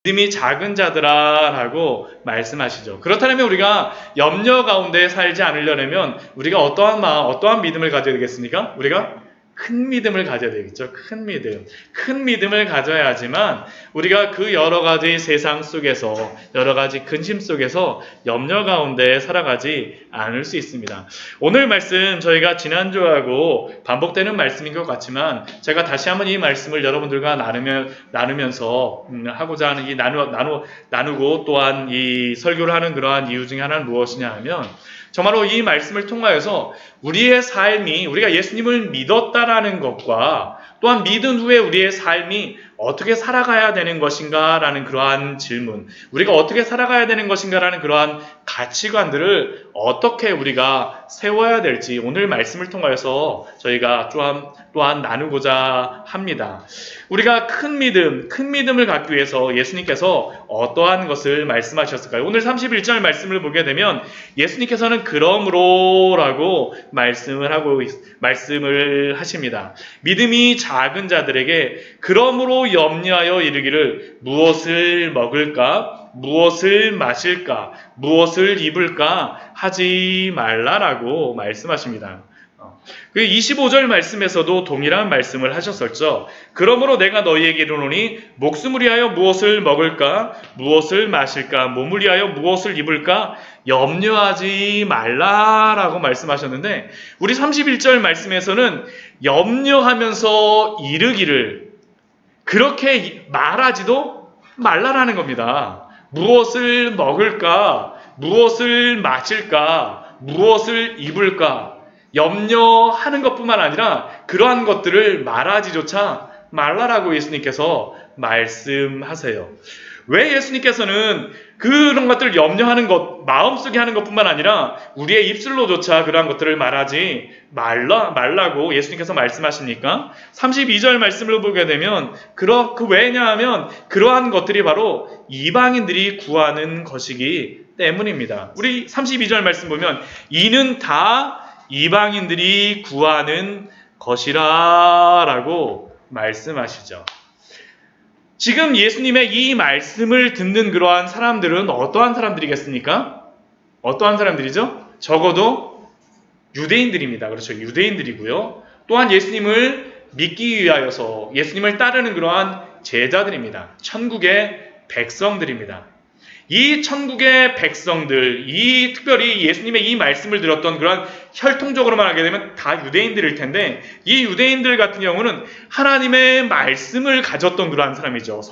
믿음이 작은 자들아 라고 말씀하시죠. 그렇다면 우리가 염려 가운데 살지 않으려면 우리가 어떠한 마음, 어떠한 믿음을 가져야 되겠습니까? 우리가 큰 믿음을 가져야 되겠죠. 큰 믿음. 큰 믿음을 가져야지만 우리가 그 여러 가지 세상 속에서, 여러 가지 근심 속에서 염려 가운데 살아가지 않을 수 있습니다. 오늘 말씀 저희가 지난주하고 반복되는 말씀인 것 같지만 제가 다시 한번 이 말씀을 여러분들과 나누면서 하고자 하는 이 나누고 또한 이 설교를 하는 그러한 이유 중에 하나는 무엇이냐 하면 정말로 이 말씀을 통하여서 우리의 삶이 우리가 예수님을 믿었다라는 것과 또한 믿은 후에 우리의 삶이 어떻게 살아가야 되는 것인가라는 그러한 질문, 우리가 어떻게 살아가야 되는 것인가라는 그러한 가치관들을 어떻게 우리가 세워야 될지 오늘 말씀을 통하여서 저희가 또한 나누고자 합니다. 우리가 큰 믿음을 갖기 위해서 예수님께서 어떠한 것을 말씀하셨을까요? 오늘 31절 말씀을 보게 되면 예수님께서는 그러므로라고 말씀을 하십니다. 믿음이 작은 자들에게 그러므로 염려하여 이르기를 무엇을 먹을까? 무엇을 마실까? 무엇을 입을까? 하지 말라라고 말씀하십니다. 그 25절 말씀에서도 동일한 말씀을 하셨었죠. 그러므로 내가 너희에게 이르노니 목숨을 위하여 무엇을 먹을까? 무엇을 마실까? 몸을 위하여 무엇을 입을까? 염려하지 말라라고 말씀하셨는데 우리 31절 말씀에서는 염려하면서 이르기를 그렇게 말하지도 말라라는 겁니다. 무엇을 먹을까? 무엇을 마실까? 무엇을 입을까? 염려하는 것뿐만 아니라 그러한 것들을 말하지조차 말라라고 예수님께서 말씀하세요. 왜 예수님께서는 그런 것들을 염려하는 것, 마음속에 하는 것뿐만 아니라 우리의 입술로조차 그러한 것들을 말하지 말라고 예수님께서 말씀하십니까? 32절 말씀을 보게 되면 왜냐하면 그러한 것들이 바로 이방인들이 구하는 것이기 때문입니다. 우리 32절 말씀 보면 이는 다 이방인들이 구하는 것이라 라고 말씀하시죠. 지금 예수님의 이 말씀을 듣는 그러한 사람들은 어떠한 사람들이겠습니까? 어떠한 사람들이죠? 적어도 유대인들입니다. 그렇죠. 유대인들이고요. 또한 예수님을 믿기 위하여서 예수님을 따르는 그러한 제자들입니다. 천국의 백성들입니다. 이 천국의 백성들, 특별히 예수님의 이 말씀을 들었던 그런 혈통적으로 말하게 되면 다 유대인들일 텐데 이 유대인들 같은 경우는 하나님의 말씀을 가졌던 그러한 사람이죠.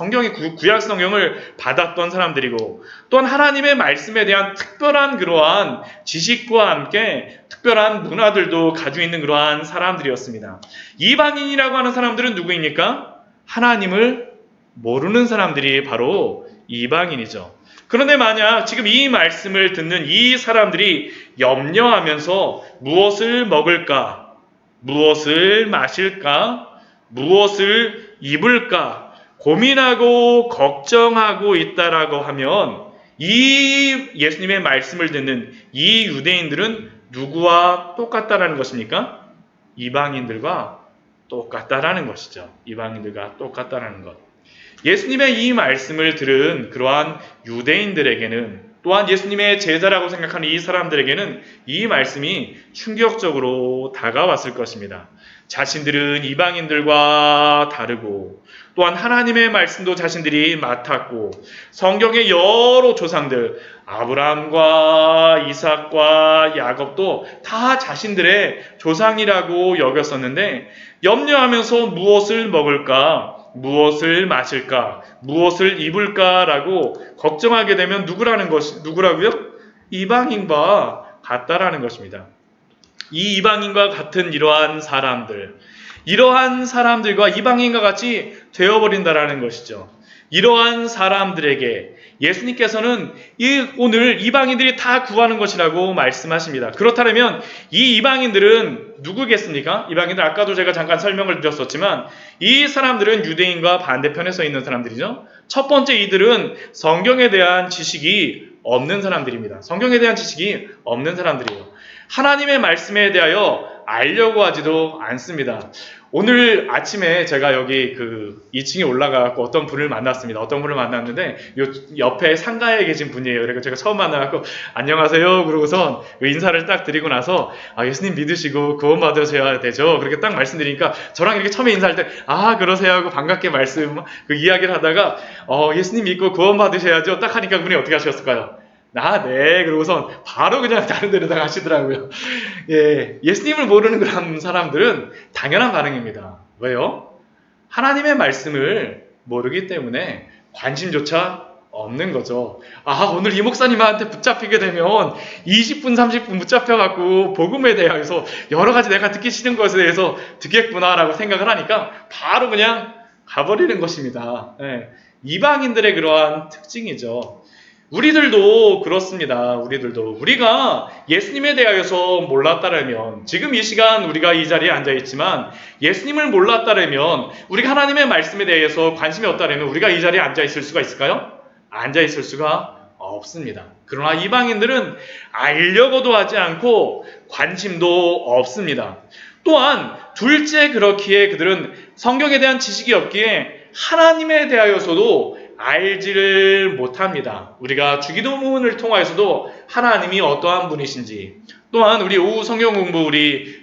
구약 성경을 받았던 사람들이고 또한 하나님의 말씀에 대한 특별한 그러한 지식과 함께 특별한 문화들도 가지고 있는 그러한 사람들이었습니다. 이방인이라고 하는 사람들은 누구입니까? 하나님을 모르는 사람들이 바로 이방인이죠. 그런데 만약 지금 이 말씀을 듣는 이 사람들이 염려하면서 무엇을 먹을까? 무엇을 마실까? 무엇을 입을까? 고민하고 걱정하고 있다라고 하면 이 예수님의 말씀을 듣는 이 유대인들은 누구와 똑같다라는 것입니까? 이방인들과 똑같다라는 것이죠. 이방인들과 똑같다라는 것. 예수님의 이 말씀을 들은 그러한 유대인들에게는 또한 예수님의 제자라고 생각하는 이 사람들에게는 이 말씀이 충격적으로 다가왔을 것입니다. 자신들은 이방인들과 다르고 또한 하나님의 말씀도 자신들이 맡았고 성경의 여러 조상들 아브라함과 이삭과 야곱도 다 자신들의 조상이라고 여겼었는데 염려하면서 무엇을 먹을까? 무엇을 마실까? 무엇을 입을까라고 걱정하게 되면 누구라고요? 이방인과 같다라는 것입니다. 이 이방인과 같은 이러한 사람들과 이방인과 같이 되어버린다라는 것이죠. 이러한 사람들에게 예수님께서는 오늘 이방인들이 다 구하는 것이라고 말씀하십니다. 그렇다면 이 이방인들은 누구겠습니까? 이방인들 아까도 제가 잠깐 설명을 드렸었지만 이 사람들은 유대인과 반대편에 서 있는 사람들이죠. 첫 번째 이들은 성경에 대한 지식이 없는 사람들입니다. 성경에 대한 지식이 없는 사람들이에요. 하나님의 말씀에 대하여 알려고 하지도 않습니다. 오늘 아침에 제가 여기 2층에 올라가고 어떤 분을 만났습니다. 어떤 분을 만났는데 요 옆에 상가에 계신 분이에요. 그래서 제가 처음 만나갖고 안녕하세요 그러고선 인사를 딱 드리고 나서 예수님 믿으시고 구원 받으셔야 되죠. 그렇게 딱 말씀드리니까 저랑 이렇게 처음에 인사할 때 그러세요 하고 반갑게 이야기를 하다가 예수님 믿고 구원 받으셔야죠. 딱 하니까 그분이 어떻게 하셨을까요? 네. 그러고선 바로 그냥 다른 데로다 가시더라고요. 예수님을 모르는 그런 사람들은 당연한 반응입니다. 왜요? 하나님의 말씀을 모르기 때문에 관심조차 없는 거죠. 오늘 이 목사님한테 붙잡히게 되면 20분, 30분 붙잡혀갖고 복음에 대해서 여러 가지 내가 듣기 싫은 것에 대해서 듣겠구나라고 생각을 하니까 바로 그냥 가버리는 것입니다. 이방인들의 그러한 특징이죠. 우리들도 그렇습니다. 우리가 예수님에 대하여서 몰랐다면 지금 이 시간 우리가 이 자리에 앉아있지만 예수님을 몰랐다면 우리가 하나님의 말씀에 대해서 관심이 없다면 우리가 이 자리에 앉아있을 수가 있을까요? 앉아있을 수가 없습니다. 그러나 이방인들은 알려고도 하지 않고 관심도 없습니다. 또한 둘째 그렇기에 그들은 성경에 대한 지식이 없기에 하나님에 대하여서도 알지를 못합니다. 우리가 주기도문을 통하여서도 하나님이 어떠한 분이신지, 또한 우리 오후 성경 공부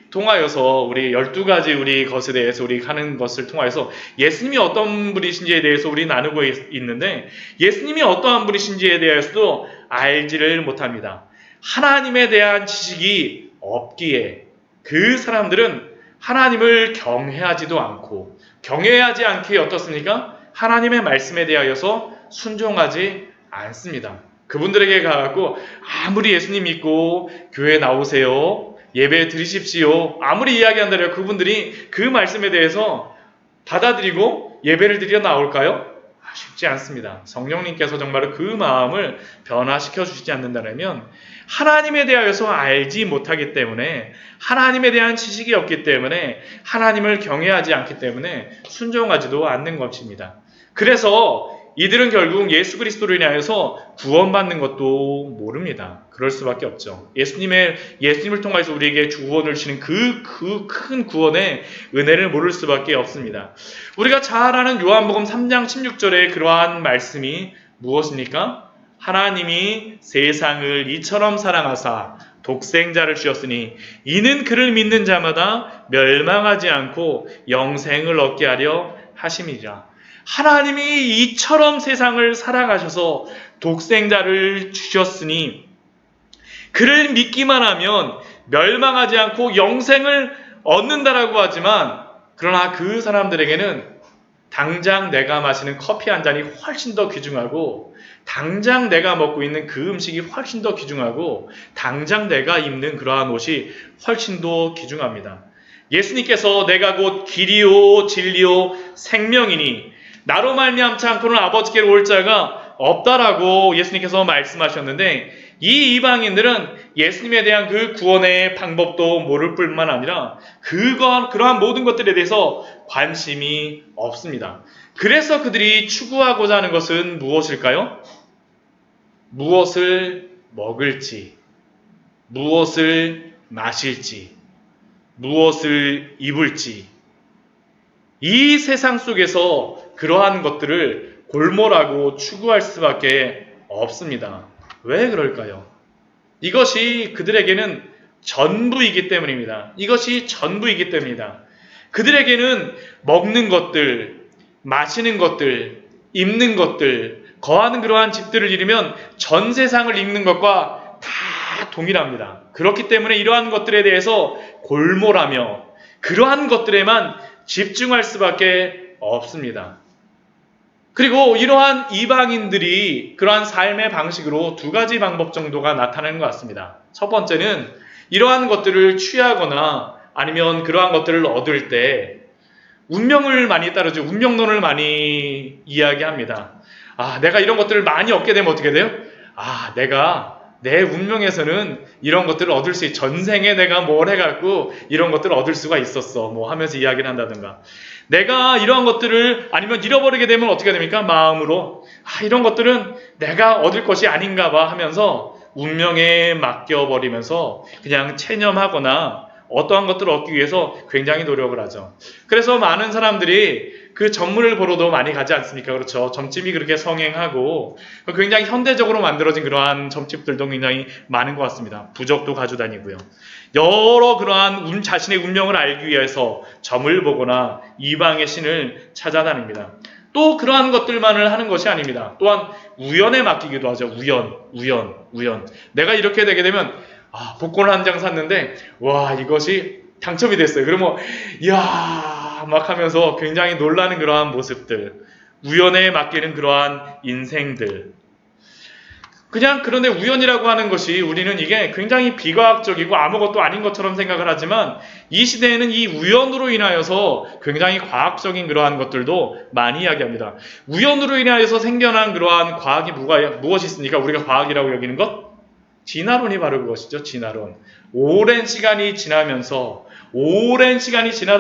통하여서 우리 12가지 우리 것에 대해서 우리 하는 것을 통하여서 예수님이 어떤 분이신지에 대해서 우리 나누고 있는데 예수님이 어떠한 분이신지에 대해서도 알지를 못합니다. 하나님에 대한 지식이 없기에 그 사람들은 하나님을 경외하지도 않고 경외하지 않기에 어떻습니까? 하나님의 말씀에 대하여서 순종하지 않습니다. 그분들에게 가갖고 아무리 예수님 믿고 교회 나오세요, 예배 드리십시오 아무리 이야기한다면 그분들이 그 말씀에 대해서 받아들이고 예배를 드려 나올까요? 쉽지 않습니다. 성령님께서 정말 그 마음을 변화시켜 주시지 않는다면 하나님에 대하여서 알지 못하기 때문에 하나님에 대한 지식이 없기 때문에 하나님을 경외하지 않기 때문에 순종하지도 않는 것입니다. 그래서 이들은 결국 예수 그리스도로 인하여서 구원받는 것도 모릅니다. 그럴 수밖에 없죠. 예수님을 통해서 우리에게 구원을 주시는 그 큰 구원의 은혜를 모를 수밖에 없습니다. 우리가 잘 아는 요한복음 3장 16절의 그러한 말씀이 무엇입니까? 하나님이 세상을 이처럼 사랑하사 독생자를 주셨으니 이는 그를 믿는 자마다 멸망하지 않고 영생을 얻게 하려 하심이라. 하나님이 이처럼 세상을 사랑하셔서 독생자를 주셨으니 그를 믿기만 하면 멸망하지 않고 영생을 얻는다라고 하지만 그러나 그 사람들에게는 당장 내가 마시는 커피 한 잔이 훨씬 더 귀중하고 당장 내가 먹고 있는 그 음식이 훨씬 더 귀중하고 당장 내가 입는 그러한 옷이 훨씬 더 귀중합니다. 예수님께서 내가 곧 길이요 진리요 생명이니 나로 말미암지 않고는 아버지께로 올 자가 없다라고 예수님께서 말씀하셨는데 이 이방인들은 예수님에 대한 그 구원의 방법도 모를 뿐만 아니라 그러한 모든 것들에 대해서 관심이 없습니다. 그래서 그들이 추구하고자 하는 것은 무엇일까요? 무엇을 먹을지, 무엇을 마실지, 무엇을 입을지 이 세상 속에서 그러한 것들을 골몰하고 추구할 수밖에 없습니다. 왜 그럴까요? 이것이 그들에게는 전부이기 때문입니다. 이것이 전부이기 때문입니다. 그들에게는 먹는 것들, 마시는 것들, 입는 것들, 거하는 그러한 집들을 잃으면 전 세상을 잃는 것과 다 동일합니다. 그렇기 때문에 이러한 것들에 대해서 골몰하며 그러한 것들에만 집중할 수밖에 없습니다. 그리고 이러한 이방인들이 그러한 삶의 방식으로 두 가지 방법 정도가 나타나는 것 같습니다. 첫 번째는 이러한 것들을 취하거나 아니면 그러한 것들을 얻을 때 운명을 많이 따르죠. 운명론을 많이 이야기합니다. 내가 이런 것들을 많이 얻게 되면 어떻게 돼요? 내가 내 운명에서는 이런 것들을 얻을 수 있어. 전생에 내가 뭘 해갖고 이런 것들을 얻을 수가 있었어. 하면서 이야기를 한다든가. 내가 이러한 것들을 아니면 잃어버리게 되면 어떻게 됩니까? 마음으로 이런 것들은 내가 얻을 것이 아닌가 봐 하면서 운명에 맡겨버리면서 그냥 체념하거나 어떠한 것들을 얻기 위해서 굉장히 노력을 하죠. 그래서 많은 사람들이 그 점문을 보러도 많이 가지 않습니까? 그렇죠. 점집이 그렇게 성행하고 굉장히 현대적으로 만들어진 그러한 점집들도 굉장히 많은 것 같습니다. 부적도 가져다니고요. 여러 그러한 자신의 운명을 알기 위해서 점을 보거나 이방의 신을 찾아다닙니다. 또 그러한 것들만을 하는 것이 아닙니다. 또한 우연에 맡기기도 하죠. 우연. 내가 이렇게 되게 되면 복권 한 장 샀는데 와 이것이 당첨이 됐어요. 그러면 이야 막 하면서 굉장히 놀라는 그러한 모습들, 우연에 맡기는 그러한 인생들. 그냥 그런데 우연이라고 하는 것이 우리는 이게 굉장히 비과학적이고 아무것도 아닌 것처럼 생각을 하지만 이 시대에는 이 우연으로 인하여서 굉장히 과학적인 그러한 것들도 많이 이야기합니다. 우연으로 인하여서 생겨난 그러한 과학이 무엇이 있습니까? 우리가 과학이라고 여기는 것? 진화론이 바로 그것이죠. 진화론. 오랜 시간이 지나다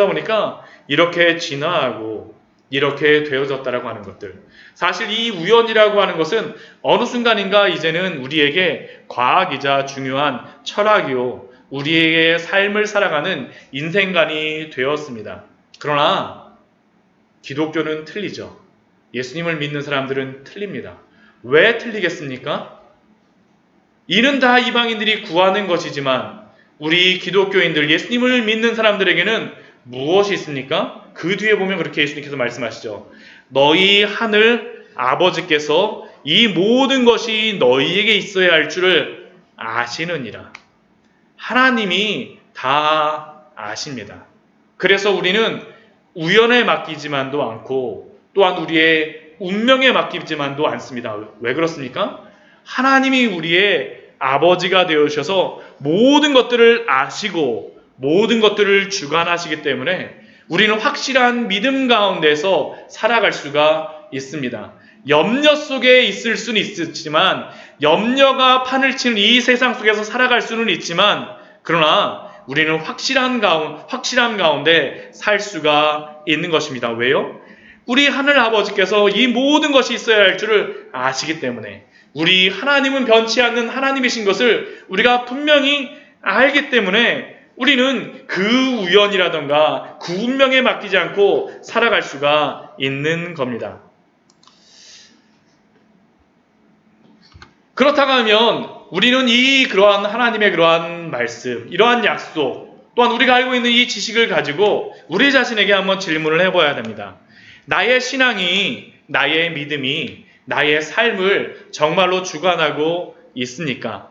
보니까 이렇게 진화하고 이렇게 되어졌다라고 하는 것들. 사실 이 우연이라고 하는 것은 어느 순간인가 이제는 우리에게 과학이자 중요한 철학이요. 우리의 삶을 살아가는 인생관이 되었습니다. 그러나 기독교는 틀리죠. 예수님을 믿는 사람들은 틀립니다. 왜 틀리겠습니까? 이는 다 이방인들이 구하는 것이지만 우리 기독교인들, 예수님을 믿는 사람들에게는 무엇이 있습니까? 그 뒤에 보면 그렇게 예수님께서 말씀하시죠. 너희 하늘 아버지께서 이 모든 것이 너희에게 있어야 할 줄을 아시느니라. 하나님이 다 아십니다. 그래서 우리는 우연에 맡기지만도 않고 또한 우리의 운명에 맡기지만도 않습니다. 왜 그렇습니까? 하나님이 우리의 아버지가 되어주셔서 모든 것들을 아시고 모든 것들을 주관하시기 때문에 우리는 확실한 믿음 가운데서 살아갈 수가 있습니다. 염려 속에 있을 수는 있지만 염려가 판을 치는 이 세상 속에서 살아갈 수는 있지만 그러나 우리는 확실한 가운데 살 수가 있는 것입니다. 왜요? 우리 하늘 아버지께서 이 모든 것이 있어야 할 줄을 아시기 때문에 우리 하나님은 변치 않는 하나님이신 것을 우리가 분명히 알기 때문에 우리는 그 우연이라던가 그 운명에 맡기지 않고 살아갈 수가 있는 겁니다. 그렇다고 하면 우리는 그러한 하나님의 그러한 말씀, 이러한 약속, 또한 우리가 알고 있는 이 지식을 가지고 우리 자신에게 한번 질문을 해봐야 됩니다. 나의 신앙이, 나의 믿음이, 나의 삶을 정말로 주관하고 있습니까?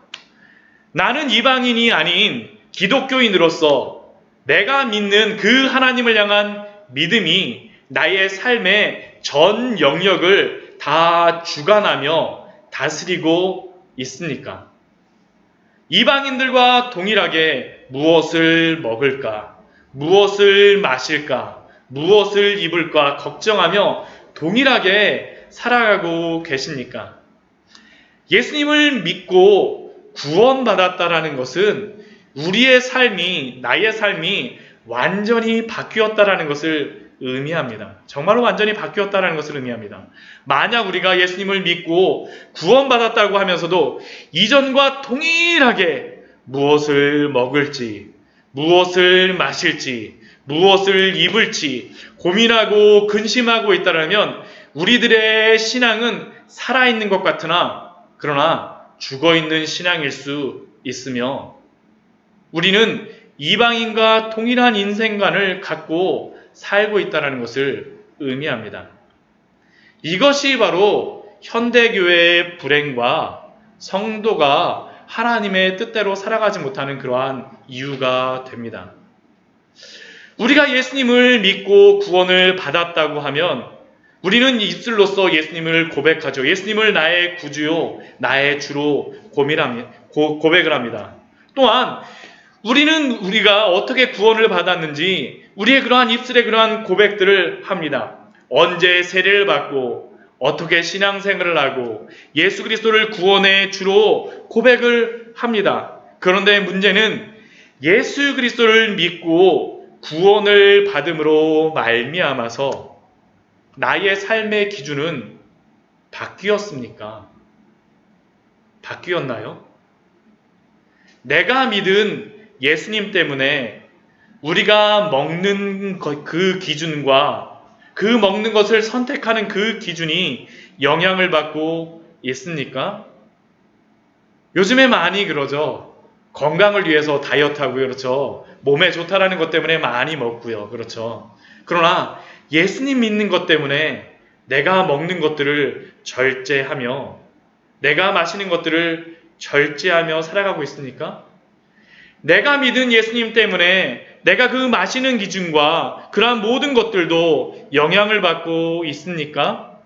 나는 이방인이 아닌 기독교인으로서 내가 믿는 그 하나님을 향한 믿음이 나의 삶의 전 영역을 다 주관하며 다스리고 있습니까? 이방인들과 동일하게 무엇을 먹을까, 무엇을 마실까, 무엇을 입을까 걱정하며 동일하게 살아가고 계십니까? 예수님을 믿고 구원받았다라는 것은 우리의 삶이, 나의 삶이 완전히 바뀌었다라는 것을 의미합니다. 정말로 완전히 바뀌었다라는 것을 의미합니다. 만약 우리가 예수님을 믿고 구원받았다고 하면서도 이전과 동일하게 무엇을 먹을지, 무엇을 마실지, 무엇을 입을지 고민하고 근심하고 있다라면 우리들의 신앙은 살아있는 것 같으나 그러나 죽어있는 신앙일 수 있으며 우리는 이방인과 동일한 인생관을 갖고 살고 있다는 것을 의미합니다. 이것이 바로 현대교회의 불행과 성도가 하나님의 뜻대로 살아가지 못하는 그러한 이유가 됩니다. 우리가 예수님을 믿고 구원을 받았다고 하면 우리는 입술로서 예수님을 고백하죠. 예수님을 나의 구주요, 나의 주로 고백을 합니다. 또한 우리가 어떻게 구원을 받았는지 우리의 그러한 입술의 그러한 고백들을 합니다. 언제 세례를 받고 어떻게 신앙생활을 하고 예수 그리스도를 구원의 주로 고백을 합니다. 그런데 문제는 예수 그리스도를 믿고 구원을 받음으로 말미암아서 나의 삶의 기준은 바뀌었습니까? 바뀌었나요? 내가 믿은 예수님 때문에 우리가 먹는 그 기준과 그 먹는 것을 선택하는 그 기준이 영향을 받고 있습니까? 요즘에 많이 그러죠. 건강을 위해서 다이어트 하고요. 그렇죠. 몸에 좋다라는 것 때문에 많이 먹고요. 그렇죠. 그러나 예수님 믿는 것 때문에 내가 먹는 것들을 절제하며 내가 마시는 것들을 절제하며 살아가고 있습니까? 내가 믿은 예수님 때문에 내가 그 마시는 기준과 그러한 모든 것들도 영향을 받고 있습니까?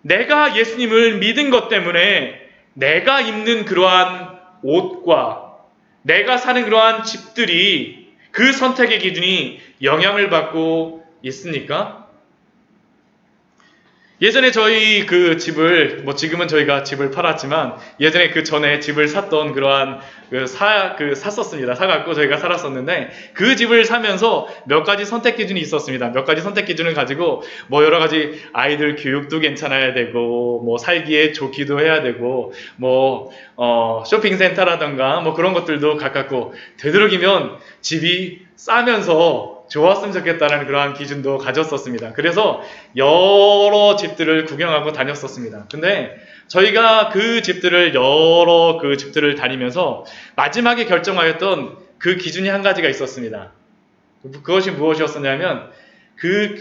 내가 예수님을 믿은 것 때문에 내가 입는 그러한 옷과 내가 사는 그러한 집들이 그 선택의 기준이 영향을 받고 있습니까? 예전에 저희 그 집을, 지금은 저희가 집을 팔았지만, 예전에 그 전에 집을 샀던 그러한 샀었습니다. 사갖고 저희가 살았었는데, 그 집을 사면서 몇 가지 선택 기준이 있었습니다. 몇 가지 선택 기준을 가지고, 여러 가지 아이들 교육도 괜찮아야 되고, 살기에 좋기도 해야 되고, 쇼핑센터라던가, 그런 것들도 가깝고, 되도록이면 집이 싸면서 좋았으면 좋겠다는 그러한 기준도 가졌었습니다. 그래서 여러 집들을 구경하고 다녔었습니다. 근데 저희가 여러 그 집들을 다니면서 마지막에 결정하였던 그 기준이 한 가지가 있었습니다. 그것이 무엇이었었냐면 그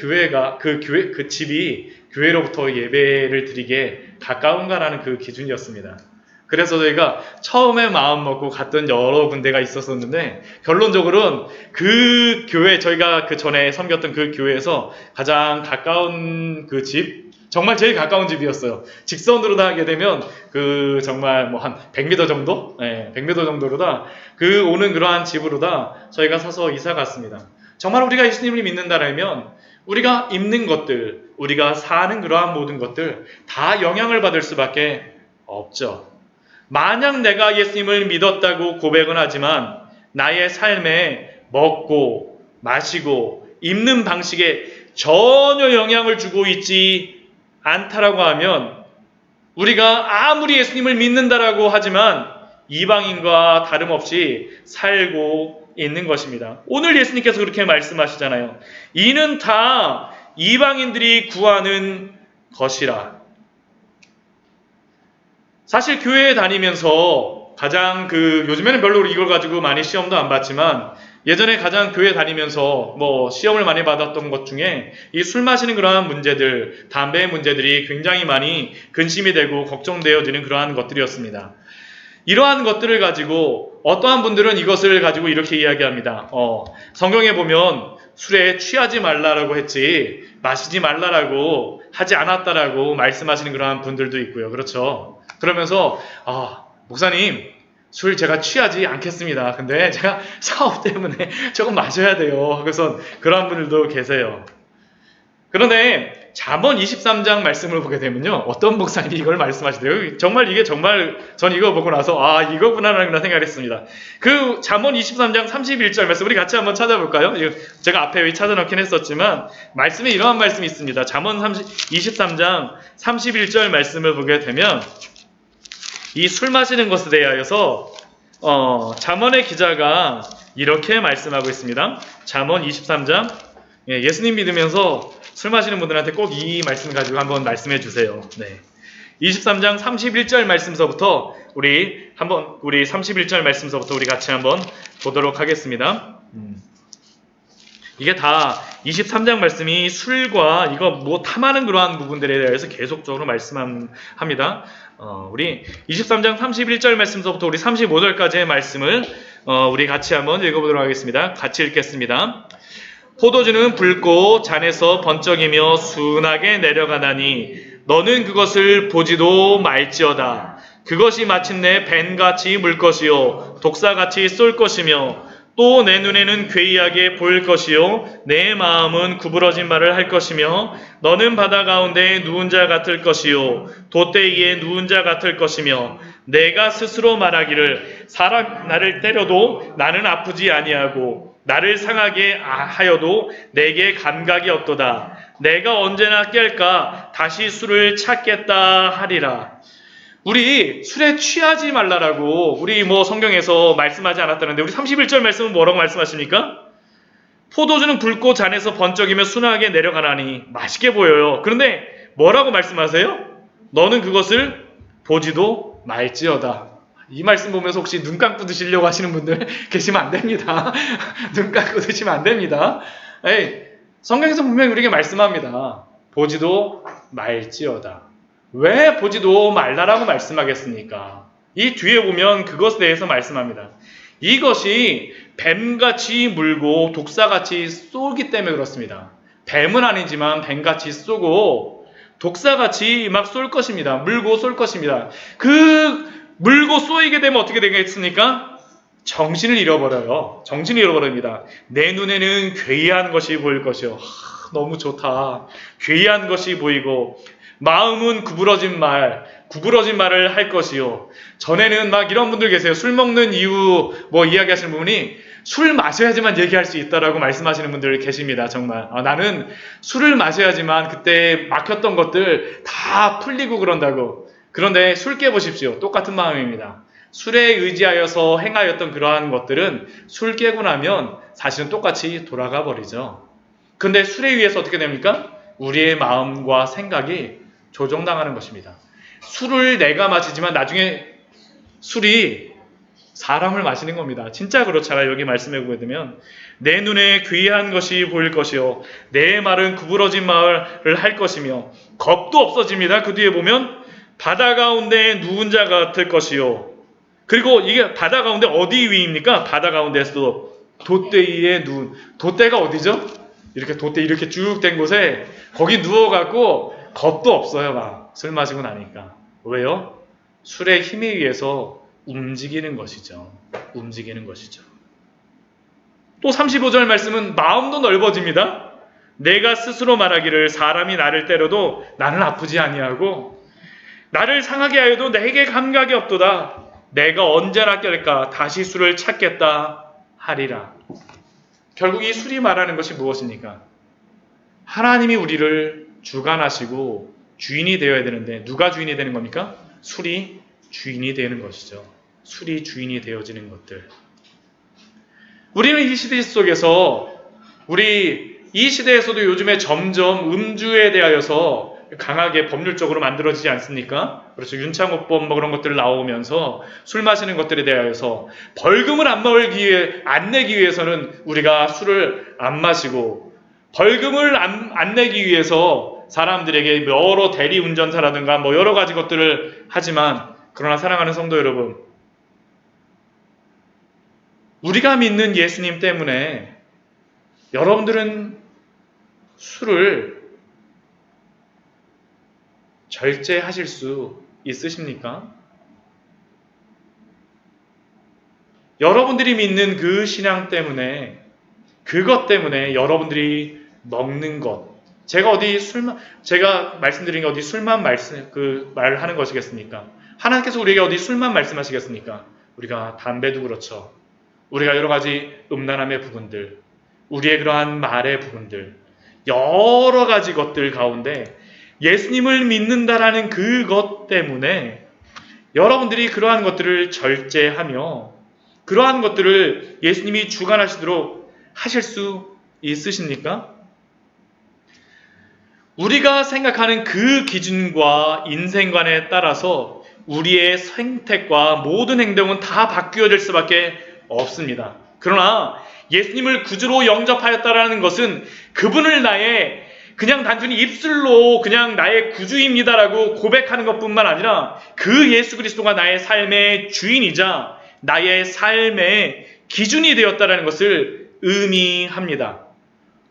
집이 교회로부터 예배를 드리게 가까운가라는 그 기준이었습니다. 그래서 저희가 처음에 마음 먹고 갔던 여러 군데가 있었었는데 결론적으로는 그 교회, 저희가 그 전에 섬겼던 그 교회에서 가장 가까운 그 집, 정말 제일 가까운 집이었어요. 직선으로 다 하게 되면 정말 한 100m 정도? 네, 100m 정도로다 오는 그러한 집으로다 저희가 사서 이사 갔습니다. 정말 우리가 예수님을 믿는다라면 우리가 입는 것들, 우리가 사는 그러한 모든 것들 다 영향을 받을 수밖에 없죠. 만약 내가 예수님을 믿었다고 고백은 하지만 나의 삶에 먹고 마시고 입는 방식에 전혀 영향을 주고 있지 않다라고 하면 우리가 아무리 예수님을 믿는다라고 하지만 이방인과 다름없이 살고 있는 것입니다. 오늘 예수님께서 그렇게 말씀하시잖아요. 이는 다 이방인들이 구하는 것이라. 사실 교회에 다니면서 가장 요즘에는 별로 이걸 가지고 많이 시험도 안 봤지만 예전에 가장 교회 다니면서 시험을 많이 받았던 것 중에 이 술 마시는 그러한 문제들, 담배의 문제들이 굉장히 많이 근심이 되고 걱정되어지는 그러한 것들이었습니다. 이러한 것들을 가지고 어떠한 분들은 이것을 가지고 이렇게 이야기합니다. 성경에 보면 술에 취하지 말라라고 했지 마시지 말라라고 하지 않았다라고 말씀하시는 그러한 분들도 있고요. 그렇죠? 그러면서 목사님 술 제가 취하지 않겠습니다. 근데 제가 사업 때문에 조금 마셔야 돼요. 그래서 그러한 분들도 계세요. 그런데 잠언 23장 말씀을 보게 되면요. 어떤 목사님이 이걸 말씀하시대요. 정말 전 이거 보고 나서 이거구나라는 생각을 했습니다. 잠언 23장 31절 말씀 우리 같이 한번 찾아볼까요? 제가 앞에 찾아놓긴 했었지만 말씀에 이러한 말씀이 있습니다. 잠언 23장 31절 말씀을 보게 되면 이 술 마시는 것에 대하여서 잠언의 기자가 이렇게 말씀하고 있습니다. 잠언 23장 예수님 믿으면서 술 마시는 분들한테 꼭 이 말씀 가지고 한번 말씀해 주세요. 네. 23장 31절 말씀서부터 우리 31절 말씀서부터 우리 같이 한번 보도록 하겠습니다. 이게 다 23장 말씀이 술과 이거 탐하는 그러한 부분들에 대해서 계속적으로 말씀합니다. 우리 23장 31절 말씀서부터 우리 35절까지의 말씀을 우리 같이 한번 읽어보도록 하겠습니다. 같이 읽겠습니다. 포도주는 붉고 잔에서 번쩍이며 순하게 내려가나니 너는 그것을 보지도 말지어다. 그것이 마침내 뱀같이 물 것이요 독사같이 쏠 것이며 또 내 눈에는 괴이하게 보일 것이요 내 마음은 구부러진 말을 할 것이며 너는 바다 가운데 누운 자 같을 것이요 돛대위에 누운 자 같을 것이며 내가 스스로 말하기를 사람 나를 때려도 나는 아프지 아니하고 나를 상하게 하여도 내게 감각이 없도다. 내가 언제나 깰까 다시 술을 찾겠다 하리라. 우리 술에 취하지 말라라고 우리 뭐 성경에서 말씀하지 않았다는데 우리 31절 말씀은 뭐라고 말씀하십니까? 포도주는 붉고 잔에서 번쩍이며 순하게 내려가나니 맛있게 보여요. 그런데 뭐라고 말씀하세요? 너는 그것을 보지도 말지어다. 이 말씀 보면서 혹시 눈 감고 드시려고 하시는 분들 계시면 안 됩니다. 눈 감고 드시면 안 됩니다. 에이, 성경에서 분명히 우리에게 말씀합니다. 보지도 말지어다. 왜 보지도 말라라고 말씀하겠습니까? 이 뒤에 보면 그것에 대해서 말씀합니다. 이것이 뱀같이 물고 독사같이 쏘기 때문에 그렇습니다. 뱀은 아니지만 뱀같이 쏘고 독사같이 막 쏠 것입니다. 물고 쏠 것입니다. 그 물고 쏘이게 되면 어떻게 되겠습니까? 정신을 잃어버려요. 정신을 잃어버립니다. 내 눈에는 괴이한 것이 보일 것이요. 너무 좋다. 괴이한 것이 보이고 마음은 구부러진 말을 할 것이요. 전에는 막 이런 분들 계세요. 술 먹는 이유 뭐 이야기하시는 분이 술 마셔야지만 얘기할 수 있다라고 말씀하시는 분들 계십니다. 정말. 나는 술을 마셔야지만 그때 막혔던 것들 다 풀리고 그런다고. 그런데 술 깨보십시오. 똑같은 마음입니다. 술에 의지하여서 행하였던 그러한 것들은 술 깨고 나면 사실은 똑같이 돌아가 버리죠. 근데 술에 의해서 어떻게 됩니까? 우리의 마음과 생각이 조종당하는 것입니다. 술을 내가 마시지만 나중에 술이 사람을 마시는 겁니다. 진짜 그렇잖아요. 여기 말씀해 보게 되면 내 눈에 귀한 것이 보일 것이요 내 말은 구부러진 말을 할 것이며 겁도 없어집니다. 그 뒤에 보면 바다 가운데 누운 자 같을 것이요. 그리고 이게 바다 가운데 어디 위입니까? 바다 가운데에서도 돛대 위에 누운. 돛대가 어디죠? 이렇게 돛대 이렇게 쭉 된 곳에 거기 누워갖고 겁도 없어요. 막 술 마시고 나니까. 왜요? 술의 힘에 의해서 움직이는 것이죠. 움직이는 것이죠. 또 35절 말씀은 마음도 넓어집니다. 내가 스스로 말하기를 사람이 나를 때려도 나는 아프지 아니하고 나를 상하게 하여도 내게 감각이 없도다. 내가 언제나 깰까 다시 술을 찾겠다 하리라. 결국 이 술이 말하는 것이 무엇입니까? 하나님이 우리를 주관하시고 주인이 되어야 되는데 누가 주인이 되는 겁니까? 술이 주인이 되는 것이죠. 술이 주인이 되어지는 것들. 우리는 이 시대 속에서 이 시대에서도 요즘에 점점 음주에 대하여서 강하게 법률적으로 만들어지지 않습니까? 그렇죠. 윤창호법 뭐 그런 것들 나오면서 술 마시는 것들에 대하여서 벌금을 안 내기 위해서는 우리가 술을 안 마시고 벌금을 안 내기 위해서 사람들에게 여러 대리운전사라든가 뭐 여러 가지 것들을 하지만 그러나 사랑하는 성도 여러분, 우리가 믿는 예수님 때문에 여러분들은 술을 절제하실 수 있으십니까? 여러분들이 믿는 그 신앙 때문에 그것 때문에 여러분들이 먹는 것 제가 말씀드린 게 어디 술만 말하는 것이겠습니까? 하나님께서 우리에게 어디 술만 말씀하시겠습니까? 우리가 담배도 그렇죠. 우리가 여러 가지 음란함의 부분들, 우리의 그러한 말의 부분들, 여러 가지 것들 가운데 예수님을 믿는다라는 그것 때문에 여러분들이 그러한 것들을 절제하며 그러한 것들을 예수님이 주관하시도록 하실 수 있으십니까? 우리가 생각하는 그 기준과 인생관에 따라서 우리의 선택과 모든 행동은 다 바뀌어질 수밖에 없습니다. 그러나 예수님을 구주로 영접하였다라는 것은 그분을 그냥 단순히 입술로 그냥 나의 구주입니다라고 고백하는 것뿐만 아니라 그 예수 그리스도가 나의 삶의 주인이자 나의 삶의 기준이 되었다라는 것을 의미합니다.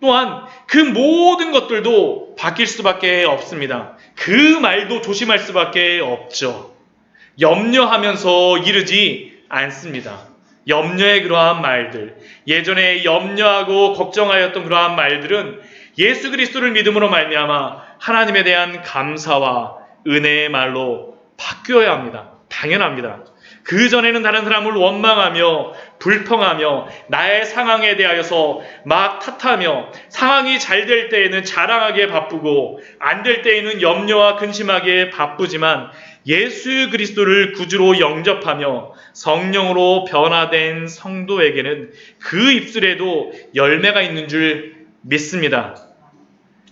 또한 그 모든 것들도 바뀔 수밖에 없습니다. 그 말도 조심할 수밖에 없죠. 염려하면서 이르지 않습니다. 염려의 그러한 말들, 예전에 염려하고 걱정하였던 그러한 말들은 예수 그리스도를 믿음으로 말미암아 하나님에 대한 감사와 은혜의 말로 바뀌어야 합니다. 당연합니다. 그전에는 다른 사람을 원망하며 불평하며 나의 상황에 대하여서 막 탓하며 상황이 잘 될 때에는 자랑하기에 바쁘고 안 될 때에는 염려와 근심하기에 바쁘지만 예수 그리스도를 구주로 영접하며 성령으로 변화된 성도에게는 그 입술에도 열매가 있는 줄 믿습니다.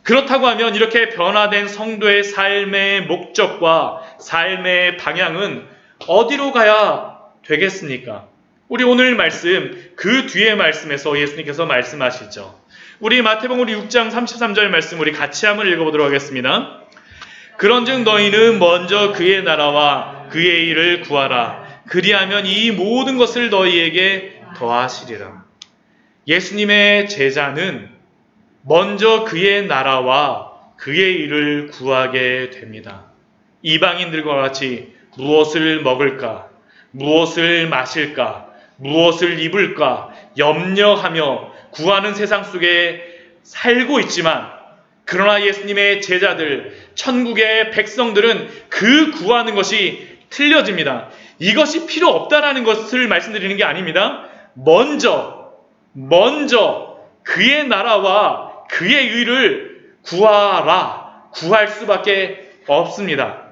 그렇다고 하면 이렇게 변화된 성도의 삶의 목적과 삶의 방향은 어디로 가야 되겠습니까? 우리 오늘 말씀, 그 뒤에 말씀에서 예수님께서 말씀하시죠. 우리 마태복음 우리 6장 33절 말씀 우리 같이 한번 읽어보도록 하겠습니다. 그런즉 너희는 먼저 그의 나라와 그의 일을 구하라. 그리하면 이 모든 것을 너희에게 더하시리라. 예수님의 제자는 먼저 그의 나라와 그의 일을 구하게 됩니다. 이방인들과 같이 무엇을 먹을까, 무엇을 마실까, 무엇을 입을까 염려하며 구하는 세상 속에 살고 있지만, 그러나 예수님의 제자들, 천국의 백성들은 그 구하는 것이 틀려집니다. 이것이 필요 없다라는 것을 말씀드리는 게 아닙니다. 먼저 그의 나라와 그의 의를 구하라. 구할 수밖에 없습니다.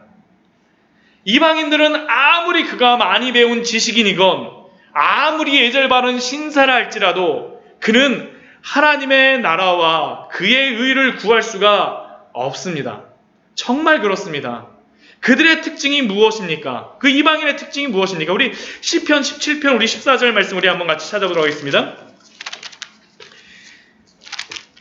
이방인들은 아무리 그가 많이 배운 지식인이건 아무리 예절 바른 신사라 할지라도 그는 하나님의 나라와 그의 의를 구할 수가 없습니다. 정말 그렇습니다. 그들의 특징이 무엇입니까? 그 이방인의 특징이 무엇입니까? 우리 시편 17편 우리 14절 말씀 우리 한번 같이 찾아보도록 하겠습니다.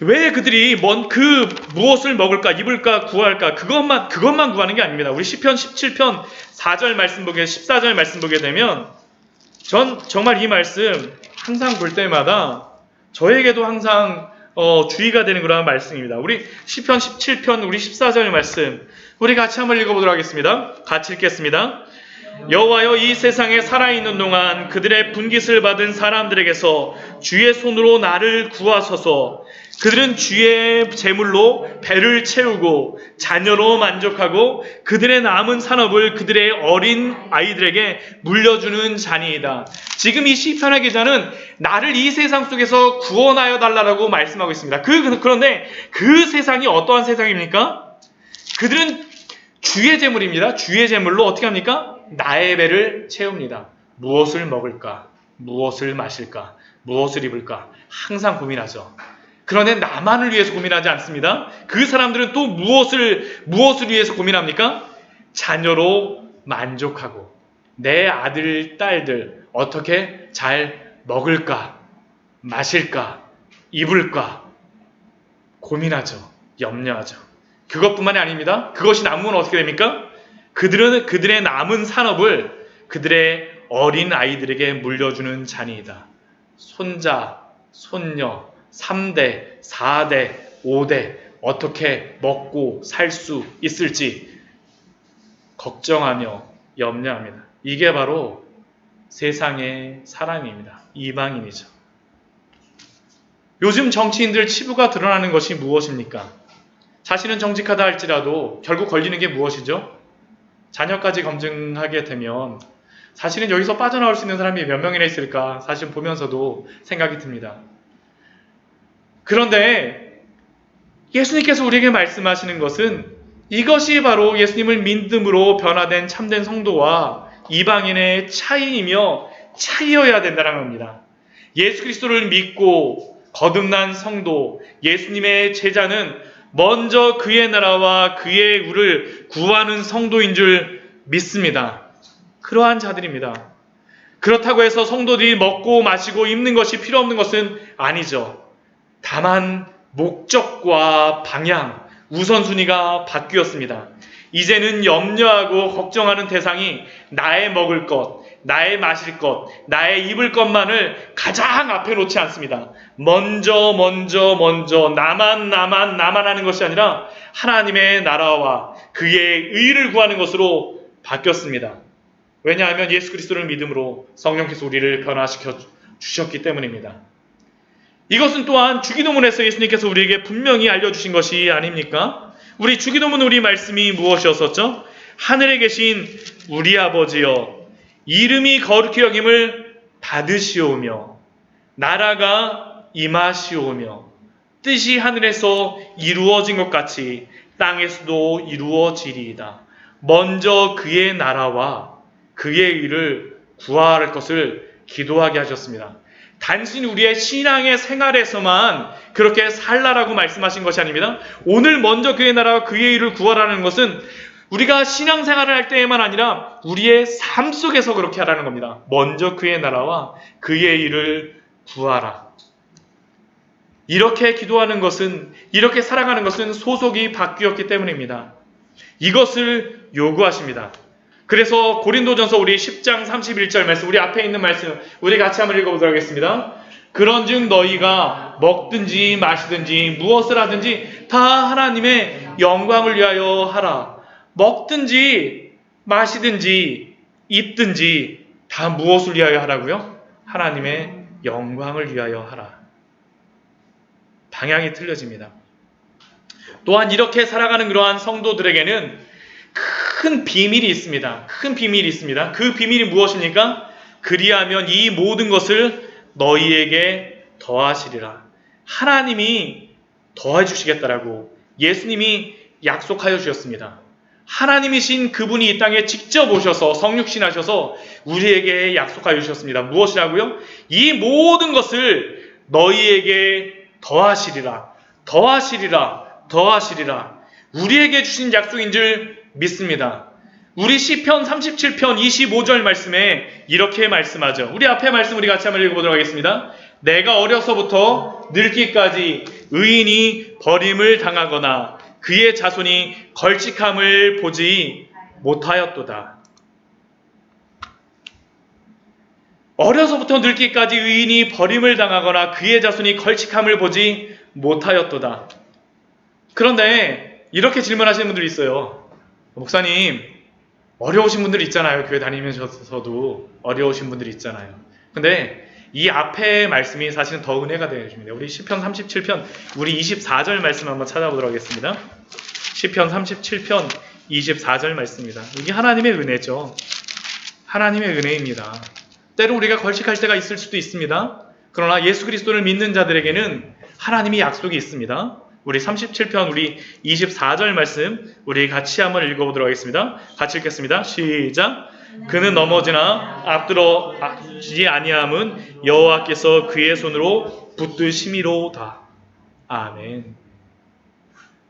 왜 그들이 무엇을 먹을까, 입을까, 구할까 그것만 구하는 게 아닙니다. 우리 시편 17편 4절 말씀 14절 말씀 보게 되면 전 정말 이 말씀 항상 볼 때마다 저에게도 항상 주의가 되는 그런 말씀입니다. 우리 시편 17편 우리 14절 말씀 우리 같이 한번 읽어보도록 하겠습니다. 같이 읽겠습니다. 여호와여, 이 세상에 살아있는 동안 그들의 분깃을 받은 사람들에게서 주의 손으로 나를 구하소서. 그들은 주의 제물로 배를 채우고 자녀로 만족하고 그들의 남은 산업을 그들의 어린 아이들에게 물려주는 자니이다. 지금 이 시편의 기자는 나를 이 세상 속에서 구원하여 달라고 말씀하고 있습니다. 그런데 그 세상이 어떠한 세상입니까? 그들은 주의 제물입니다. 주의 제물로 어떻게 합니까? 나의 배를 채웁니다. 무엇을 먹을까? 무엇을 마실까? 무엇을 입을까? 항상 고민하죠. 그런데 나만을 위해서 고민하지 않습니다. 그 사람들은 또 무엇을 위해서 고민합니까? 자녀로 만족하고 내 아들, 딸들 어떻게 잘 먹을까? 마실까? 입을까? 고민하죠. 염려하죠. 그것뿐만이 아닙니다. 그것이 남으면 어떻게 됩니까? 그들은 그들의 남은 산업을 그들의 어린 아이들에게 물려주는 자니이다. 손자, 손녀, 3대, 4대, 5대 어떻게 먹고 살 수 있을지 걱정하며 염려합니다. 이게 바로 세상의 사람입니다. 이방인이죠. 요즘 정치인들 치부가 드러나는 것이 무엇입니까? 자신은 정직하다 할지라도 결국 걸리는 게 무엇이죠? 자녀까지 검증하게 되면 사실은 여기서 빠져나올 수 있는 사람이 몇 명이나 있을까 사실 보면서도 생각이 듭니다. 그런데 예수님께서 우리에게 말씀하시는 것은 이것이 바로 예수님을 믿음으로 변화된 참된 성도와 이방인의 차이여야 된다는 겁니다. 예수 그리스도를 믿고 거듭난 성도, 예수님의 제자는 먼저 그의 나라와 그의 의를 구하는 성도인 줄 믿습니다. 그러한 자들입니다. 그렇다고 해서 성도들이 먹고 마시고 입는 것이 필요 없는 것은 아니죠. 다만 목적과 방향, 우선순위가 바뀌었습니다. 이제는 염려하고 걱정하는 대상이 나의 먹을 것, 나의 마실 것, 나의 입을 것만을 가장 앞에 놓지 않습니다. 먼저 나만 하는 것이 아니라 하나님의 나라와 그의 의를 구하는 것으로 바뀌었습니다. 왜냐하면 예수 그리스도를 믿음으로 성령께서 우리를 변화시켜 주셨기 때문입니다. 이것은 또한 주기도문에서 예수님께서 우리에게 분명히 알려주신 것이 아닙니까? 우리 주기도문 우리 말씀이 무엇이었었죠? 하늘에 계신 우리 아버지여, 이름이 거룩히 여김을 받으시오며 나라가 임하시오며 뜻이 하늘에서 이루어진 것 같이 땅에서도 이루어지리이다. 먼저 그의 나라와 그의 의를 구할 것을 기도하게 하셨습니다. 단순히 우리의 신앙의 생활에서만 그렇게 살라라고 말씀하신 것이 아닙니다. 오늘 먼저 그의 나라와 그의 의를 구하라는 것은 우리가 신앙생활을 할 때에만 아니라 우리의 삶 속에서 그렇게 하라는 겁니다. 먼저 그의 나라와 그의 일을 구하라. 이렇게 기도하는 것은, 이렇게 살아가는 것은 소속이 바뀌었기 때문입니다. 이것을 요구하십니다. 그래서 고린도전서 우리 10장 31절 말씀, 우리 앞에 있는 말씀 우리 같이 한번 읽어보도록 하겠습니다. 그런즉 너희가 먹든지 마시든지 무엇을 하든지 다 하나님의 영광을 위하여 하라. 먹든지 마시든지 입든지 다 무엇을 위하여 하라고요? 하나님의 영광을 위하여 하라. 방향이 틀려집니다. 또한 이렇게 살아가는 그러한 성도들에게는 큰 비밀이 있습니다. 큰 비밀이 있습니다. 그 비밀이 무엇입니까? 그리하면 이 모든 것을 너희에게 더하시리라. 하나님이 더해 주시겠다라고 예수님이 약속하여 주셨습니다. 하나님이신 그분이 이 땅에 직접 오셔서 성육신하셔서 우리에게 약속하여 주셨습니다. 무엇이라고요? 이 모든 것을 너희에게 더하시리라. 더하시리라. 더하시리라. 우리에게 주신 약속인 줄 믿습니다. 우리 시편 37편 25절 말씀에 이렇게 말씀하죠. 우리 앞에 말씀 우리 같이 한번 읽어보도록 하겠습니다. 내가 어려서부터 늙기까지 의인이 버림을 당하거나 그의 자손이 걸칙함을 보지 못하였도다. 어려서부터 늙기까지 의인이 버림을 당하거나 그의 자손이 걸칙함을 보지 못하였도다. 그런데 이렇게 질문하시는 분들이 있어요. 목사님, 어려우신 분들 있잖아요. 교회 다니면서도 어려우신 분들이 있잖아요. 근데 이 앞에 말씀이 사실은 더 은혜가 되어줍니다. 우리 시편 37편 우리 24절 말씀 한번 찾아보도록 하겠습니다. 시편 37편 24절 말씀입니다. 이게 하나님의 은혜죠. 하나님의 은혜입니다. 때로 우리가 걸칙할 때가 있을 수도 있습니다. 그러나 예수 그리스도를 믿는 자들에게는 하나님이 약속이 있습니다. 우리 37편 우리 24절 말씀 우리 같이 한번 읽어보도록 하겠습니다. 같이 읽겠습니다. 시작. 그는 넘어지나 앞들어지지 아니함은 여호와께서 그의 손으로 붙드심이로다. 아멘.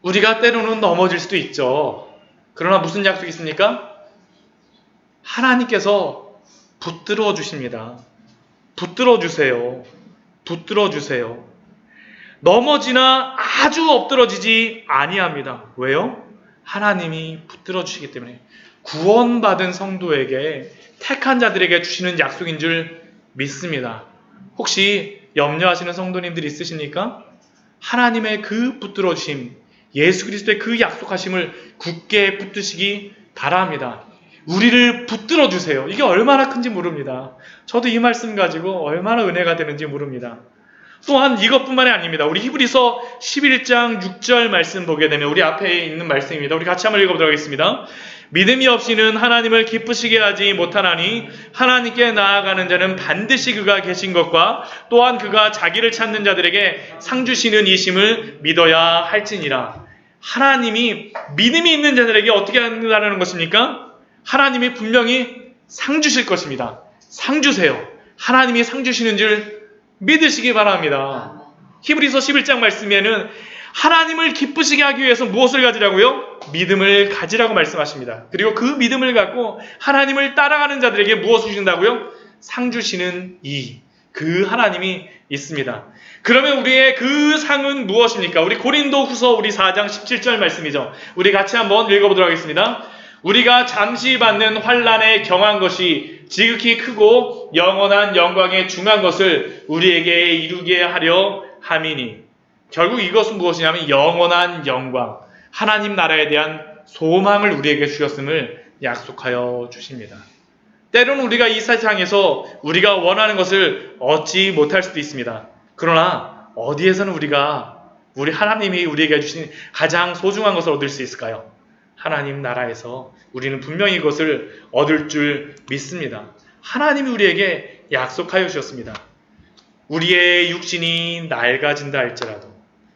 우리가 때로는 넘어질 수도 있죠. 그러나 무슨 약속이 있습니까? 하나님께서 붙들어 주십니다. 붙들어 주세요. 붙들어 주세요. 넘어지나 아주 엎드러지지 아니합니다. 왜요? 하나님이 붙들어 주시기 때문에. 구원받은 성도에게 택한 자들에게 주시는 약속인 줄 믿습니다. 혹시 염려하시는 성도님들이 있으십니까? 하나님의 그 붙들어 주심, 예수 그리스도의 그 약속하심을 굳게 붙드시기 바랍니다. 우리를 붙들어 주세요. 이게 얼마나 큰지 모릅니다. 저도 이 말씀 가지고 얼마나 은혜가 되는지 모릅니다. 또한 이것뿐만이 아닙니다. 우리 히브리서 11장 6절 말씀 보게 되면 우리 앞에 있는 말씀입니다. 우리 같이 한번 읽어보도록 하겠습니다. 믿음이 없이는 하나님을 기쁘시게 하지 못하나니 하나님께 나아가는 자는 반드시 그가 계신 것과 또한 그가 자기를 찾는 자들에게 상 주시는 이심을 믿어야 할지니라. 하나님이 믿음이 있는 자들에게 어떻게 한다는 것입니까? 하나님이 분명히 상 주실 것입니다. 상 주세요. 하나님이 상 주시는 줄 믿으시기 바랍니다. 히브리서 11장 말씀에는 하나님을 기쁘시게 하기 위해서 무엇을 가지라고요? 믿음을 가지라고 말씀하십니다. 그리고 그 믿음을 갖고 하나님을 따라가는 자들에게 무엇을 주신다고요? 상 주시는 그 하나님이 있습니다. 그러면 우리의 그 상은 무엇입니까? 우리 고린도후서 우리 4장 17절 말씀이죠. 우리 같이 한번 읽어보도록 하겠습니다. 우리가 잠시 받는 환난에 경한 것이 지극히 크고 영원한 영광에 중한 것을 우리에게 이루게 하려 함이니. 결국 이것은 무엇이냐면 영원한 영광, 하나님 나라에 대한 소망을 우리에게 주셨음을 약속하여 주십니다. 때로는 우리가 이 세상에서 우리가 원하는 것을 얻지 못할 수도 있습니다. 그러나 어디에서는 우리 하나님이 우리에게 주신 가장 소중한 것을 얻을 수 있을까요? 하나님 나라에서 우리는 분명히 이것을 얻을 줄 믿습니다. 하나님이 우리에게 약속하여 주셨습니다. 우리의 육신이 낡아진다 할지라도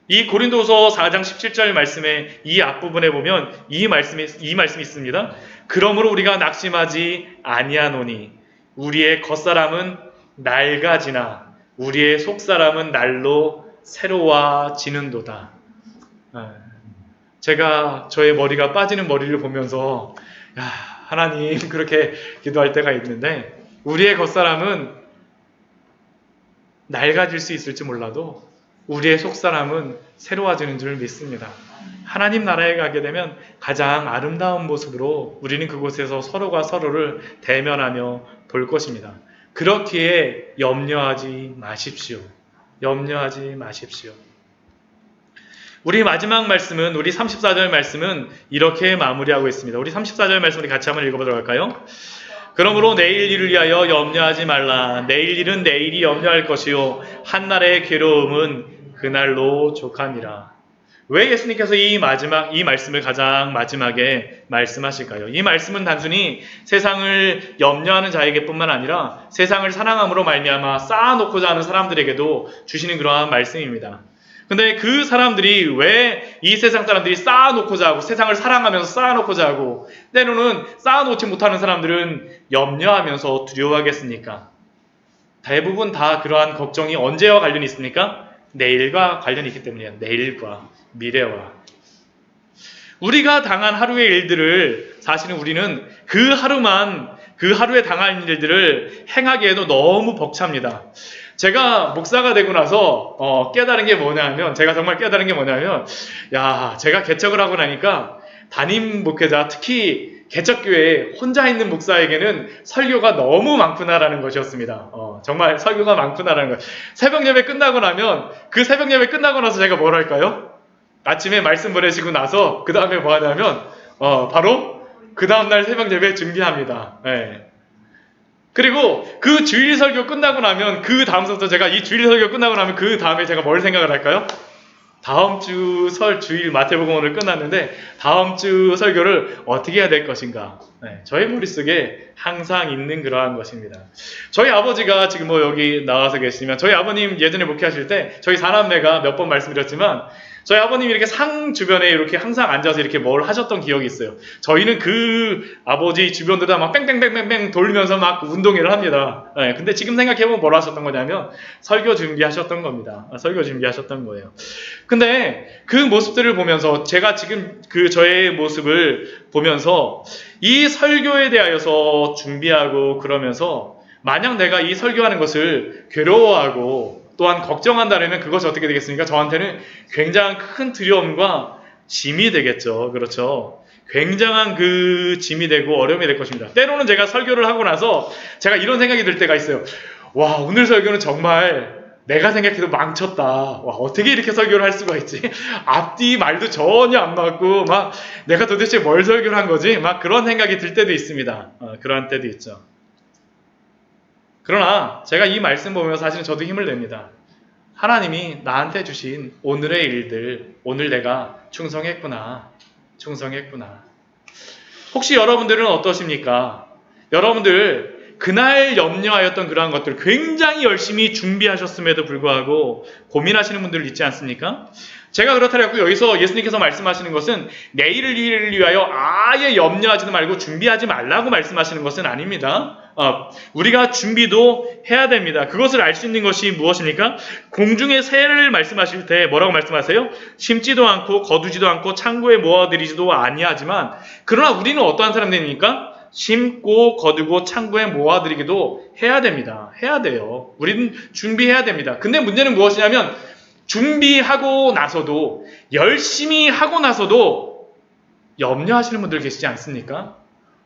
이 고린도서 4장 17절 말씀에 이 앞부분에 보면 이 말씀이 있습니다. 그러므로 우리가 낙심하지 아니하노니 우리의 겉사람은 낡아지나 우리의 속사람은 날로 새로워지는도다. 제가 저의 머리가 빠지는 머리를 보면서 하나님 그렇게 기도할 때가 있는데, 우리의 겉사람은 낡아질 수 있을지 몰라도 우리의 속사람은 새로워지는 줄 믿습니다. 하나님 나라에 가게 되면 가장 아름다운 모습으로 우리는 그곳에서 서로가 서로를 대면하며 볼 것입니다. 그렇기에 염려하지 마십시오. 염려하지 마십시오. 우리 마지막 말씀은, 우리 34절 말씀은 이렇게 마무리하고 있습니다. 우리 34절 말씀 우리 같이 한번 읽어보도록 할까요? 그러므로 내일 일을 위하여 염려하지 말라. 내일 일은 내일이 염려할 것이요 한날의 괴로움은 그날로 족하니라. 왜 예수님께서 이 말씀을 가장 마지막에 말씀하실까요? 이 말씀은 단순히 세상을 염려하는 자에게 뿐만 아니라 세상을 사랑함으로 말미암아 쌓아놓고자 하는 사람들에게도 주시는 그러한 말씀입니다. 근데 그 사람들이 왜 이 세상 사람들이 쌓아놓고자 하고 세상을 사랑하면서 쌓아놓고자 하고 때로는 쌓아놓지 못하는 사람들은 염려하면서 두려워하겠습니까? 대부분 다 그러한 걱정이 언제와 관련이 있습니까? 내일과 관련이 있기 때문이에요. 내일과 미래와. 우리가 당한 하루의 일들을 사실은 우리는 그 하루에 당한 일들을 행하기에도 너무 벅찹니다. 제가 목사가 되고 나서 깨달은 게 뭐냐면, 제가 정말 깨달은 게 뭐냐면, 제가 개척을 하고 나니까 담임 목회자, 특히 개척교회에 혼자 있는 목사에게는 설교가 너무 많구나라는 것이었습니다. 정말 설교가 많구나라는 것. 새벽 예배 끝나고 나면, 그 새벽 예배 끝나고 나서 제가 뭘 할까요? 아침에 말씀 보내시고 나서 그 다음에 뭐 하냐면 바로 그 다음날 새벽 예배 준비합니다. 네. 그리고 그 주일 설교 끝나고 나면 그 다음부터 제가 이 주일 설교 끝나고 나면 그 다음에 제가 뭘 생각을 할까요? 다음 주 주일 마태복음 오늘 끝났는데 다음 주 설교를 어떻게 해야 될 것인가. 저의 머릿속에 항상 있는 그러한 것입니다. 저희 아버지가 지금 여기 나와서 계시지만, 저희 아버님 예전에 목회하실 때 저희 사남매가 몇 번 말씀드렸지만 저희 아버님이 이렇게 상 주변에 이렇게 항상 앉아서 이렇게 뭘 하셨던 기억이 있어요. 저희는 그 아버지 주변에다 막 뺑뺑뺑뺑뺑 돌면서 막 운동회를 합니다. 근데 지금 생각해보면 뭘 하셨던 거냐면 설교 준비하셨던 겁니다. 설교 준비하셨던 거예요. 근데 그 모습들을 보면서 제가 지금 저의 모습을 보면서 이 설교에 대하여서 준비하고 그러면서 만약 내가 이 설교하는 것을 괴로워하고 또한 걱정한다면 그것이 어떻게 되겠습니까? 저한테는 굉장한 큰 두려움과 짐이 되겠죠. 그렇죠. 굉장한 그 짐이 되고 어려움이 될 것입니다. 때로는 제가 설교를 하고 나서 제가 이런 생각이 들 때가 있어요. 와, 오늘 설교는 정말 내가 생각해도 망쳤다. 와, 어떻게 이렇게 설교를 할 수가 있지? 앞뒤 말도 전혀 안 맞고 막 내가 도대체 뭘 설교를 한 거지? 막 그런 생각이 들 때도 있습니다. 그런 때도 있죠. 그러나 제가 이 말씀 보면서 사실은 저도 힘을 냅니다. 하나님이 나한테 주신 오늘의 일들, 오늘 내가 충성했구나. 혹시 여러분들은 어떠십니까? 여러분들 그날 염려하였던 그러한 것들 굉장히 열심히 준비하셨음에도 불구하고 고민하시는 분들 있지 않습니까? 제가 그렇다고 여기서 예수님께서 말씀하시는 것은 내일을 위하여 아예 염려하지도 말고 준비하지 말라고 말씀하시는 것은 아닙니다. 우리가 준비도 해야 됩니다. 그것을 알 수 있는 것이 무엇입니까? 공중의 새를 말씀하실 때 뭐라고 말씀하세요? 심지도 않고 거두지도 않고 창고에 모아들이지도 아니하지만, 그러나 우리는 어떠한 사람들입니까? 심고 거두고 창고에 모아들이기도 해야 됩니다. 해야 돼요. 우리는 준비해야 됩니다. 근데 문제는 무엇이냐면 준비하고 나서도, 열심히 하고 나서도 염려하시는 분들 계시지 않습니까?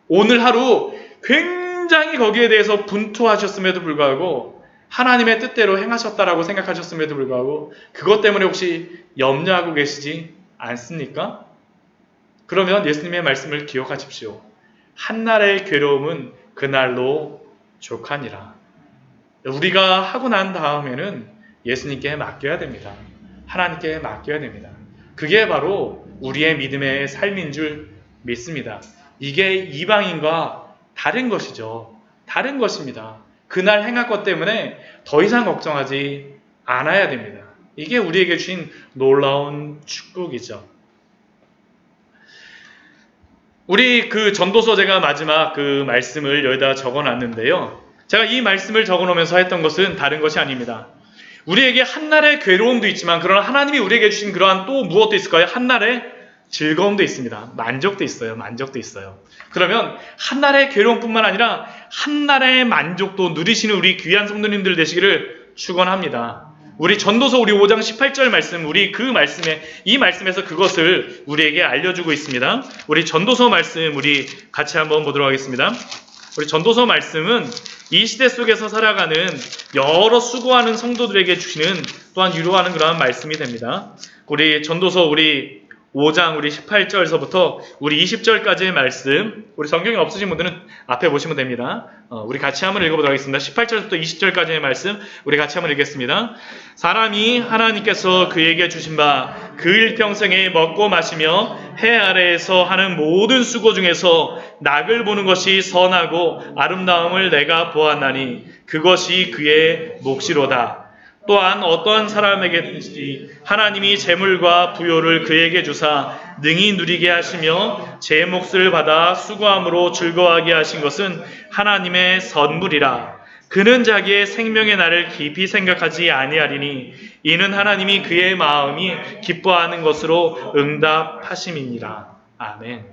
오늘 하루 굉장히 거기에 대해서 분투하셨음에도 불구하고 하나님의 뜻대로 행하셨다라고 생각하셨음에도 불구하고 그것 때문에 혹시 염려하고 계시지 않습니까? 그러면 예수님의 말씀을 기억하십시오. 한날의 괴로움은 그날로 족하니라. 우리가 하고 난 다음에는 예수님께 맡겨야 됩니다. 하나님께 맡겨야 됩니다. 그게 바로 우리의 믿음의 삶인 줄 믿습니다. 이게 이방인과 다른 것이죠. 다른 것입니다. 그날 행할 것 때문에 더 이상 걱정하지 않아야 됩니다. 이게 우리에게 주신 놀라운 축복이죠. 우리 그 전도서 제가 마지막 그 말씀을 여기다 적어놨는데요. 제가 이 말씀을 적어놓으면서 했던 것은 다른 것이 아닙니다. 우리에게 한날의 괴로움도 있지만 그러나 하나님이 우리에게 주신 그러한 또 무엇도 있을까요? 한날의 즐거움도 있습니다. 만족도 있어요. 만족도 있어요. 그러면 한날의 괴로움뿐만 아니라 한날의 만족도 누리시는 우리 귀한 성도님들 되시기를 축원합니다. 우리 전도서 우리 5장 18절 말씀, 우리 그 말씀에, 이 말씀에서 그것을 우리에게 알려주고 있습니다. 우리 전도서 말씀 우리 같이 한번 보도록 하겠습니다. 우리 전도서 말씀은 이 시대 속에서 살아가는 여러 수고하는 성도들에게 주시는 또한 위로하는 그러한 말씀이 됩니다. 우리 전도서 우리 5장 우리 18절에서부터 우리 20절까지의 말씀, 우리 성경이 없으신 분들은 앞에 보시면 됩니다. 우리 같이 한번 읽어보도록 하겠습니다. 18절부터 20절까지의 말씀 우리 같이 한번 읽겠습니다. 사람이 하나님께서 그에게 주신 바 그 일평생에 먹고 마시며 해 아래에서 하는 모든 수고 중에서 낙을 보는 것이 선하고 아름다움을 내가 보았나니 그것이 그의 몫이로다. 또한 어떠한 사람에게든지 하나님이 재물과 부요를 그에게 주사 능히 누리게 하시며 제 몫을 받아 수고함으로 즐거워하게 하신 것은 하나님의 선물이라. 그는 자기의 생명의 날을 깊이 생각하지 아니하리니 이는 하나님이 그의 마음이 기뻐하는 것으로 응답하심이니라. 아멘.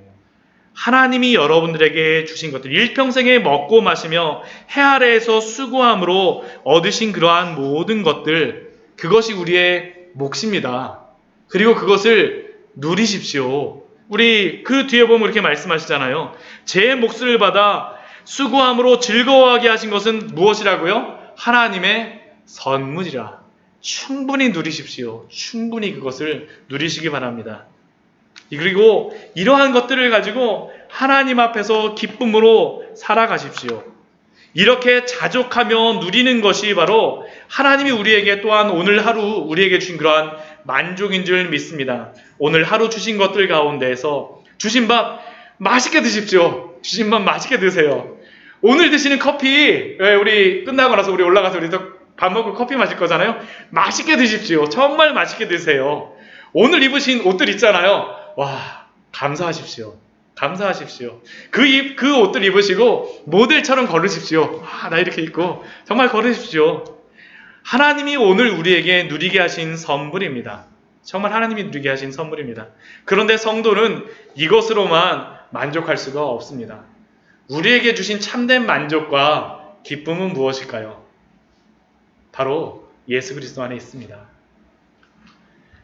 하나님이 여러분들에게 주신 것들, 일평생에 먹고 마시며 해 아래에서 수고함으로 얻으신 그러한 모든 것들, 그것이 우리의 몫입니다. 그리고 그것을 누리십시오. 우리 그 뒤에 보면 이렇게 말씀하시잖아요. 제 몫을 받아 수고함으로 즐거워하게 하신 것은 무엇이라고요? 하나님의 선물이라. 충분히 누리십시오. 충분히 그것을 누리시기 바랍니다. 그리고 이러한 것들을 가지고 하나님 앞에서 기쁨으로 살아가십시오. 이렇게 자족하며 누리는 것이 바로 하나님이 우리에게 또한 오늘 하루 우리에게 주신 그러한 만족인 줄 믿습니다. 오늘 하루 주신 것들 가운데에서 주신 밥 맛있게 드십시오. 주신 밥 맛있게 드세요. 오늘 드시는 커피, 우리 끝나고 나서 우리 올라가서 우리 밥 먹고 커피 마실 거잖아요. 맛있게 드십시오. 정말 맛있게 드세요. 오늘 입으신 옷들 있잖아요. 와, 감사하십시오. 감사하십시오. 그 옷들 입으시고 모델처럼 걸으십시오. 나 이렇게 입고 정말 걸으십시오. 하나님이 오늘 우리에게 누리게 하신 선물입니다. 정말 하나님이 누리게 하신 선물입니다. 그런데 성도는 이것으로만 만족할 수가 없습니다. 우리에게 주신 참된 만족과 기쁨은 무엇일까요? 바로 예수 그리스도 안에 있습니다.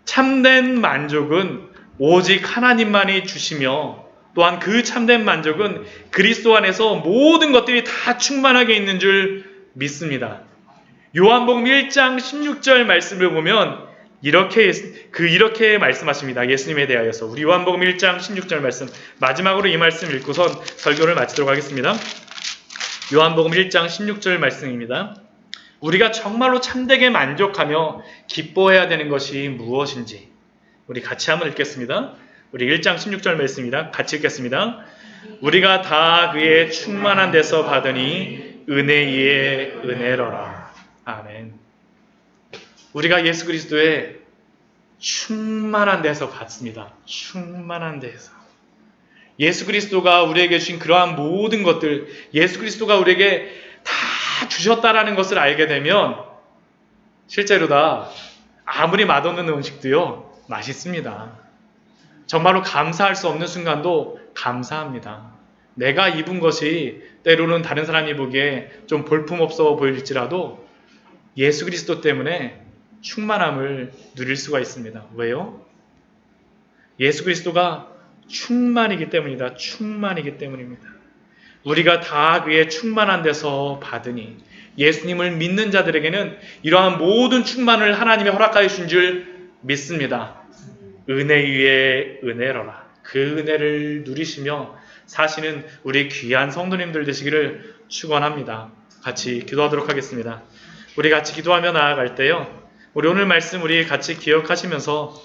참된 만족은 오직 하나님만이 주시며 또한 그 참된 만족은 그리스도 안에서 모든 것들이 다 충만하게 있는 줄 믿습니다. 요한복음 1장 16절 말씀을 보면 이렇게 말씀하십니다. 예수님에 대하여서. 우리 요한복음 1장 16절 말씀 마지막으로 이 말씀 읽고선 설교를 마치도록 하겠습니다. 요한복음 1장 16절 말씀입니다. 우리가 정말로 참되게 만족하며 기뻐해야 되는 것이 무엇인지 우리 같이 한번 읽겠습니다. 우리 1장 16절 말씀입니다. 같이 읽겠습니다. 우리가 다 그의 충만한 데서 받으니 은혜 위에 은혜로라. 아멘. 우리가 예수 그리스도의 충만한 데서 받습니다. 충만한 데서. 예수 그리스도가 우리에게 주신 그러한 모든 것들, 예수 그리스도가 우리에게 다 주셨다라는 것을 알게 되면 실제로 다 아무리 맛없는 음식도요 맛있습니다. 정말로 감사할 수 없는 순간도 감사합니다. 내가 입은 것이 때로는 다른 사람이 보기에 좀 볼품없어 보일지라도 예수 그리스도 때문에 충만함을 누릴 수가 있습니다. 왜요? 예수 그리스도가 충만이기 때문이다. 충만이기 때문입니다. 우리가 다 그의 충만한 데서 받으니 예수님을 믿는 자들에게는 이러한 모든 충만을 하나님이 허락하여 주신 줄 믿습니다. 은혜 위에 은혜로라. 그 은혜를 누리시며 사시는 우리 귀한 성도님들 되시기를 축원합니다. 같이 기도하도록 하겠습니다. 우리 같이 기도하며 나아갈 때요. 우리 오늘 말씀 우리 같이 기억하시면서